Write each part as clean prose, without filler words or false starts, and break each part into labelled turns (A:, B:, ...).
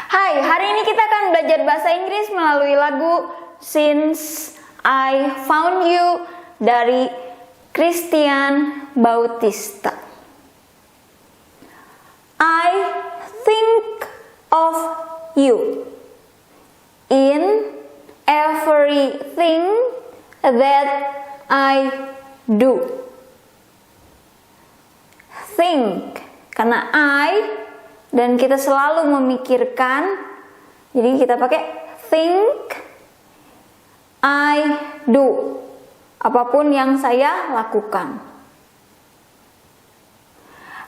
A: Hai, hari ini kita akan belajar bahasa Inggris melalui lagu Since I Found You dari Christian Bautista. I think of you in everything that I do. Think, karena I dan kita selalu memikirkan, jadi kita pakai think, I do, apapun yang saya lakukan.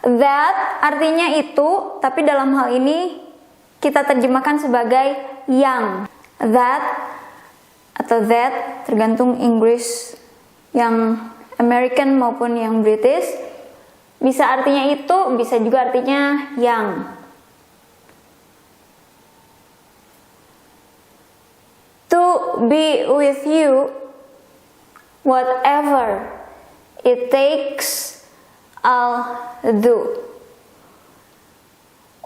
A: That artinya itu, tapi dalam hal ini kita terjemahkan sebagai yang. That atau that tergantung Inggris yang American maupun yang British. Bisa artinya itu, bisa juga artinya yang. To be with you, whatever it takes, I'll do.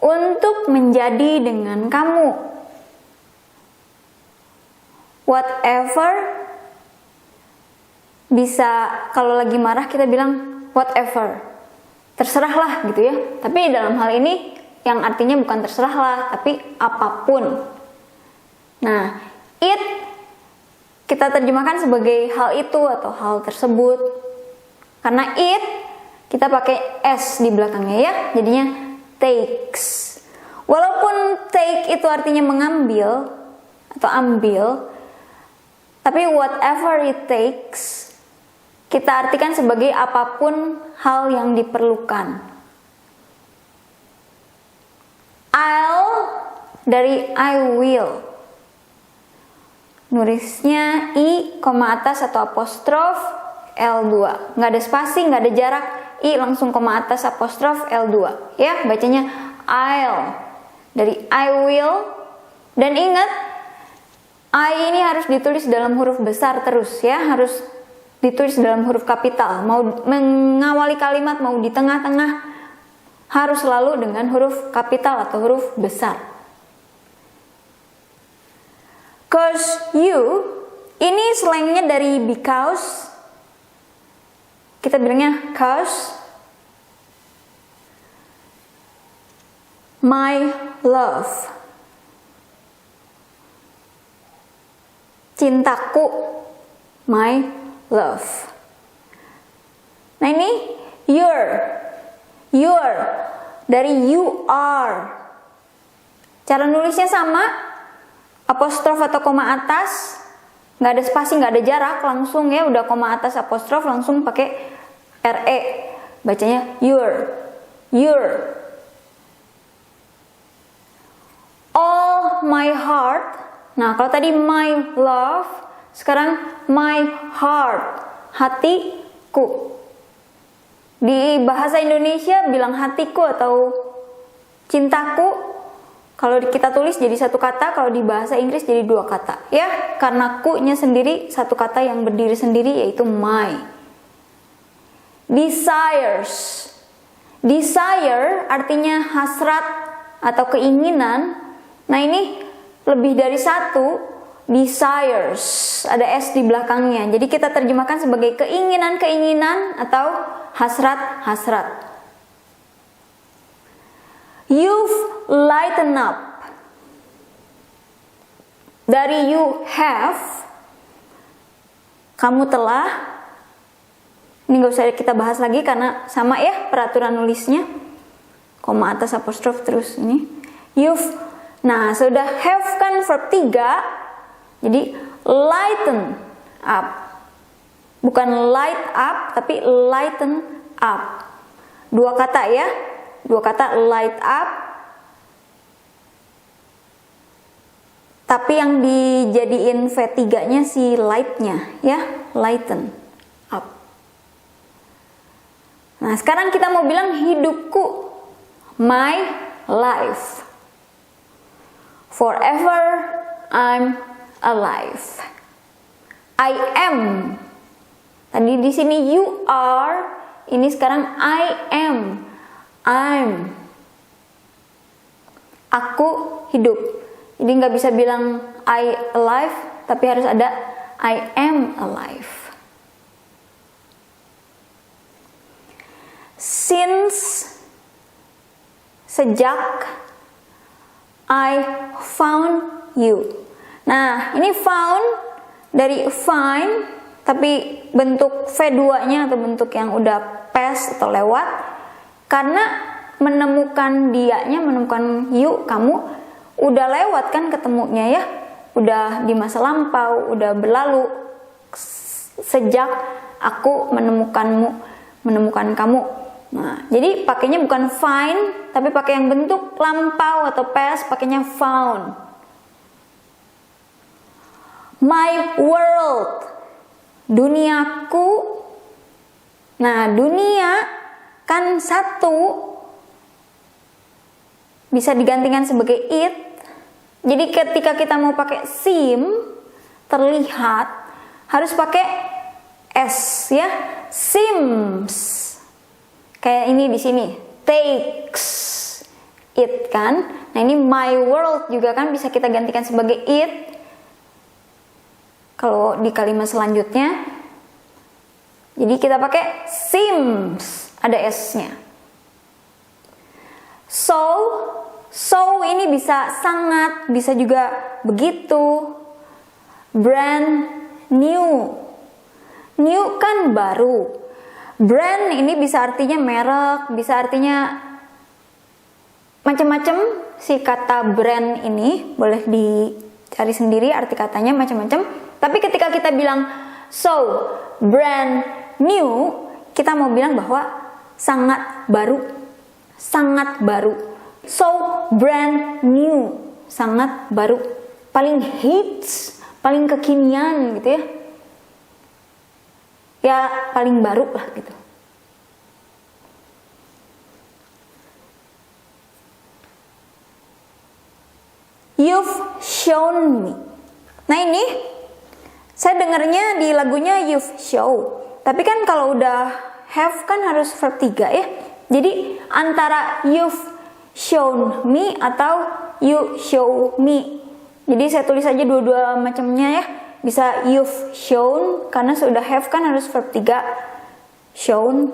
A: Untuk menjadi dengan kamu. Whatever, bisa kalau lagi marah kita bilang whatever. Terserahlah gitu ya. Tapi dalam hal ini yang artinya bukan terserahlah, tapi apapun. Nah, it kita terjemahkan sebagai hal itu atau hal tersebut. Karena it kita pakai s di belakangnya ya, jadinya takes. Walaupun take itu artinya mengambil atau ambil, tapi whatever it takes kita artikan sebagai apapun hal yang diperlukan. I'll dari I will. Nulisnya I, koma atas atau apostrof L2. Nggak ada spasi, nggak ada jarak. I langsung koma atas apostrof L2. Ya, bacanya I'll. Dari I will. Dan ingat, I ini harus ditulis dalam huruf besar terus ya. Harus ditulis dalam huruf kapital, mau mengawali kalimat, mau di tengah-tengah, harus selalu dengan huruf kapital atau huruf besar. Cause you, ini slangnya dari because, kita bilangnya cause, my love, cintaku, my love. Nah ini your dari you are. Cara nulisnya sama, apostrof atau koma atas, nggak ada spasi, nggak ada jarak, langsung ya udah koma atas apostrof langsung pakai re, bacanya your. All my heart. Nah kalau tadi my love, sekarang my heart, hatiku. Di bahasa Indonesia bilang hatiku atau cintaku, kalau kita tulis jadi satu kata, kalau di bahasa Inggris jadi dua kata. Ya, karena ku-nya sendiri satu kata yang berdiri sendiri yaitu my. Desires. Desire artinya hasrat atau keinginan. Nah ini lebih dari satu. Desires, ada S di belakangnya. Jadi kita terjemahkan sebagai keinginan-keinginan atau hasrat-hasrat. You've lightened up. Dari you have, kamu telah. Ini gak usah kita bahas lagi karena sama ya peraturan nulisnya. Koma atas apostrof terus ini. You've, nah sudah have kan verb 3. Jadi lighten up, bukan light up tapi lighten up. Dua kata ya, dua kata light up. Tapi yang dijadiin V3-nya si light-nya ya, lighten up. Nah sekarang kita mau bilang hidupku, my life. Forever I'm alive. I am. Tadi di sini you are, ini sekarang I am. I'm. aku hidup. Jadi nggak bisa bilang I alive, tapi harus ada I am alive. Since, sejak, I found you. Nah, ini found dari find, tapi bentuk V2-nya atau bentuk yang udah past atau lewat. Karena menemukan dianya, menemukan you, kamu udah lewat kan ketemunya ya. Udah di masa lampau, udah berlalu. Sejak aku menemukanmu, menemukan kamu. Nah, jadi pakainya bukan find, tapi pakai yang bentuk lampau atau past, pakainya found. My world, duniaku. Nah, dunia kan satu, bisa digantikan sebagai it. Jadi ketika kita mau pakai seem, terlihat, harus pakai s ya, seems. Kayak ini di sini, takes it kan. Nah, ini my world juga kan bisa kita gantikan sebagai it. Kalau di kalimat selanjutnya, jadi kita pakai seems, ada s-nya. So ini bisa sangat, bisa juga begitu. Brand new, new kan baru. Brand ini bisa artinya merek, bisa artinya macam-macam. Si kata brand ini boleh dicari sendiri arti katanya macam-macam. Tapi ketika kita bilang so brand new, kita mau bilang bahwa sangat baru, sangat baru. So brand new, sangat baru, paling hits, paling kekinian gitu ya. Ya paling baru lah gitu. You've shown me. Nah ini saya dengarnya di lagunya you've show. Tapi kan kalau udah have kan harus verb 3 ya. Jadi antara you've shown me atau you show me. Jadi saya tulis aja dua-dua macamnya ya. Bisa you've shown, karena sudah have kan harus verb 3, shown.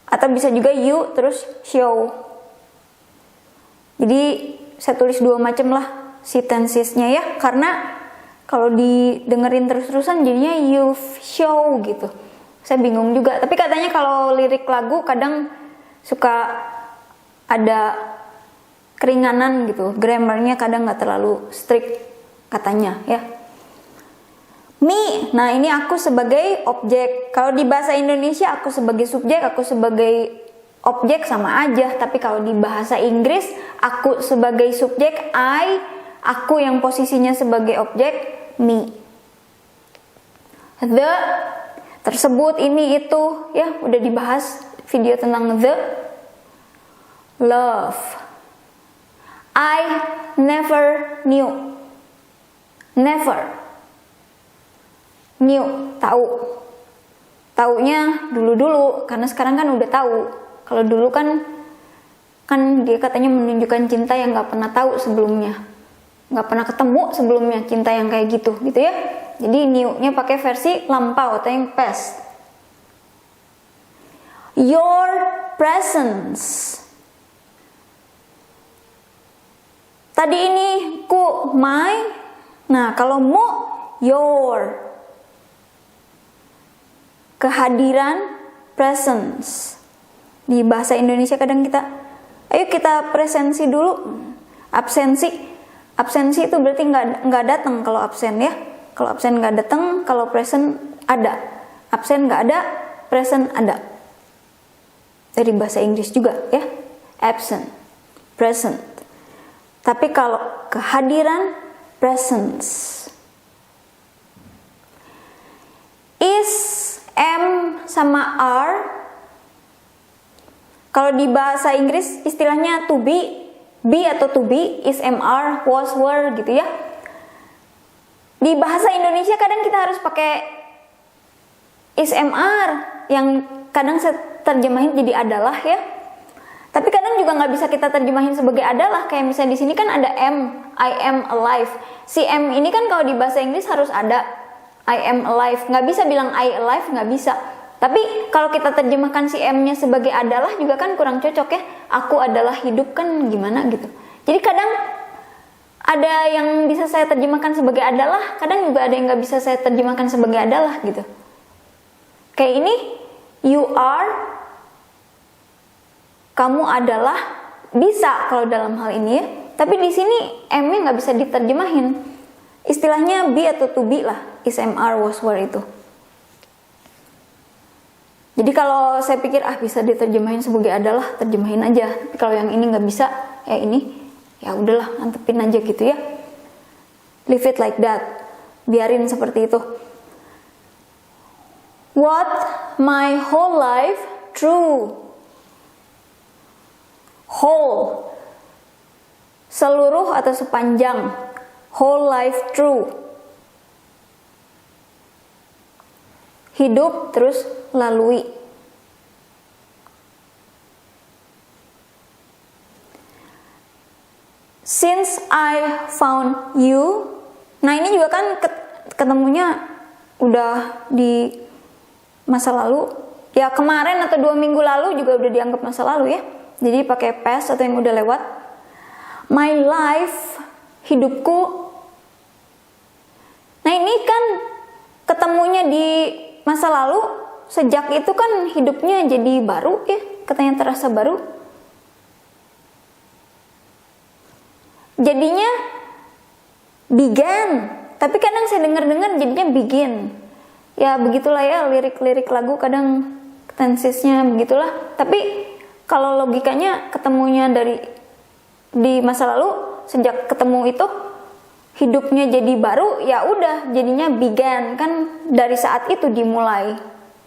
A: Atau bisa juga you terus show. Jadi saya tulis dua macam lah si tensesnya ya, karena kalau didengerin terus-terusan jadinya you've show gitu. Saya bingung juga, tapi katanya kalau lirik lagu kadang suka ada keringanan gitu, grammarnya kadang nggak terlalu strict katanya ya. Me, nah ini aku sebagai objek. Kalau di bahasa Indonesia aku sebagai subjek, aku sebagai objek sama aja. Tapi kalau di bahasa Inggris aku sebagai subjek I, aku yang posisinya sebagai objek me. The, tersebut, ini, itu ya udah dibahas video tentang the. Love, I never knew. Never knew, tahu. Taunya dulu-dulu, karena sekarang kan udah tahu. Kalau dulu kan dia katanya menunjukkan cinta yang nggak pernah tahu sebelumnya, nggak pernah ketemu sebelumnya cinta yang kayak gitu ya. Jadi new-nya pakai versi lampau atau yang past. Your presence. Tadi ini ku, my. Nah, kalau mu, your. Kehadiran, presence. Di bahasa Indonesia kadang ayo kita presensi dulu. Absensi. Absensi itu berarti nggak datang kalau absen ya. Kalau absen nggak datang, kalau present ada. Absen nggak ada, present ada. Dari bahasa Inggris juga ya. Absent, present. Tapi kalau kehadiran, presence. Is, am, sama are. Kalau di bahasa Inggris istilahnya to be atau to be, is, am, are, was, were gitu ya. Di bahasa Indonesia kadang kita harus pakai is, am, are, yang kadang saya terjemahin jadi adalah ya. Tapi kadang juga nggak bisa kita terjemahin sebagai adalah. Kayak misalnya di sini kan ada am, I am alive. Si am ini kan kalau di bahasa Inggris harus ada I am alive. Nggak bisa bilang I alive, nggak bisa. Tapi kalau kita terjemahkan si am-nya sebagai adalah juga kan kurang cocok ya. Aku adalah hidup kan gimana gitu. Jadi kadang ada yang bisa saya terjemahkan sebagai adalah, kadang juga ada yang nggak bisa saya terjemahkan sebagai adalah gitu. Kayak ini, you are, kamu adalah, bisa kalau dalam hal ini ya. Tapi di sini am-nya nggak bisa diterjemahin. Istilahnya be atau to be lah, is, am, are, was, were itu. Jadi kalau saya pikir bisa diterjemahin sebagai adalah, terjemahin aja. Tapi kalau yang ini nggak bisa, ya ini, ya udahlah, antepin aja gitu ya. Leave it like that. Biarin seperti itu. What my whole life through. Whole, seluruh atau sepanjang. Whole life through. Hidup terus lalui. Since I found you. Nah ini juga kan ketemunya udah di masa lalu. Ya kemarin atau 2 minggu lalu juga udah dianggap masa lalu ya. Jadi pakai past atau yang udah lewat. My life, hidupku. Nah ini kan ketemunya di masa lalu. Sejak itu kan hidupnya jadi baru ya. Katanya terasa baru. Jadinya began. Tapi kadang saya dengar-dengar jadinya begin. Ya begitulah ya, lirik-lirik lagu kadang tensesnya begitulah. Tapi kalau logikanya ketemunya di masa lalu, sejak ketemu itu hidupnya jadi baru, ya udah jadinya began, kan dari saat itu dimulai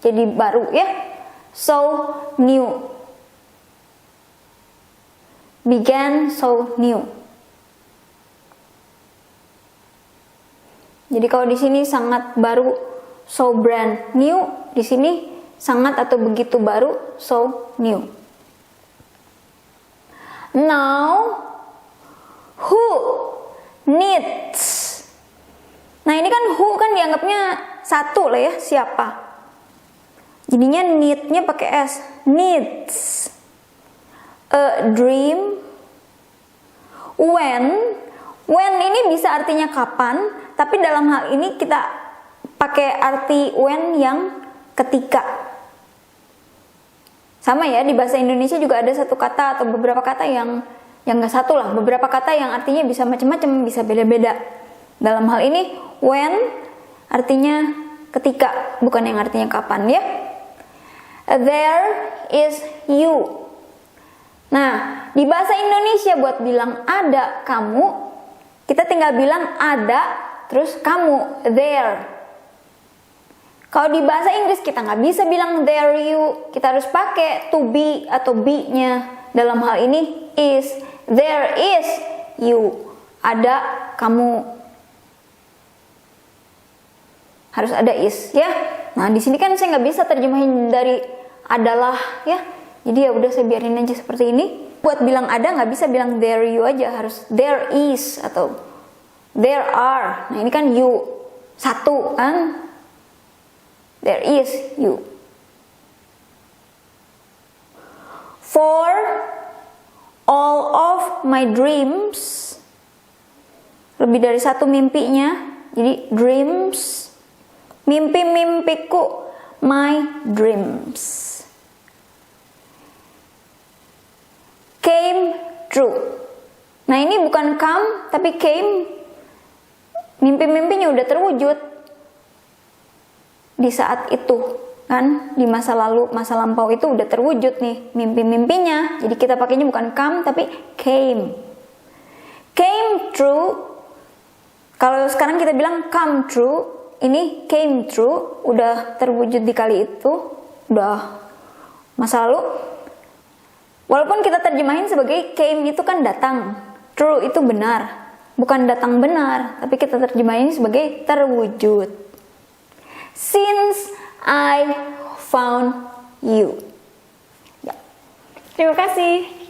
A: jadi baru ya. So new. Began, so new. Jadi kalau di sini sangat baru, so brand new. Di sini sangat atau begitu baru, so new. Now, who needs? Nah ini kan who kan dianggapnya satu lah ya, siapa. Jadinya need-nya pakai S. Needs a dream. When ini bisa artinya kapan, tapi dalam hal ini kita pakai arti when yang ketika. Sama ya, di bahasa Indonesia juga ada satu kata atau beberapa kata yang nggak satu lah, beberapa kata yang artinya bisa macam-macam, bisa beda-beda. Dalam hal ini when artinya ketika, bukan yang artinya kapan ya. There is you. Nah, di bahasa Indonesia buat bilang ada kamu, kita tinggal bilang ada terus kamu, there. Kalau di bahasa Inggris kita nggak bisa bilang there you, kita harus pakai to be atau be-nya. Dalam hal ini is, there is you, ada kamu. Harus ada is ya. Nah di sini kan saya nggak bisa terjemahin dari adalah ya. Jadi ya udah saya biarin aja seperti ini. Buat bilang ada nggak bisa bilang there you aja, harus there is atau there are. Nah ini kan you satu kan. There is you. For all of my dreams. Lebih dari satu mimpinya. Jadi dreams. Mimpi-mimpiku. My dreams. Came true. Nah ini bukan come tapi came. Mimpi-mimpinya udah terwujud di saat itu kan, di masa lalu, masa lampau itu udah terwujud nih mimpi-mimpinya. Jadi kita pakainya bukan come tapi came. Came true. Kalau sekarang kita bilang come true, ini came true, udah terwujud di kali itu, udah masa lalu. Walaupun kita terjemahin sebagai came itu kan datang, true itu benar, bukan datang benar, tapi kita terjemahin sebagai terwujud. Since I found you. Ya. Terima kasih.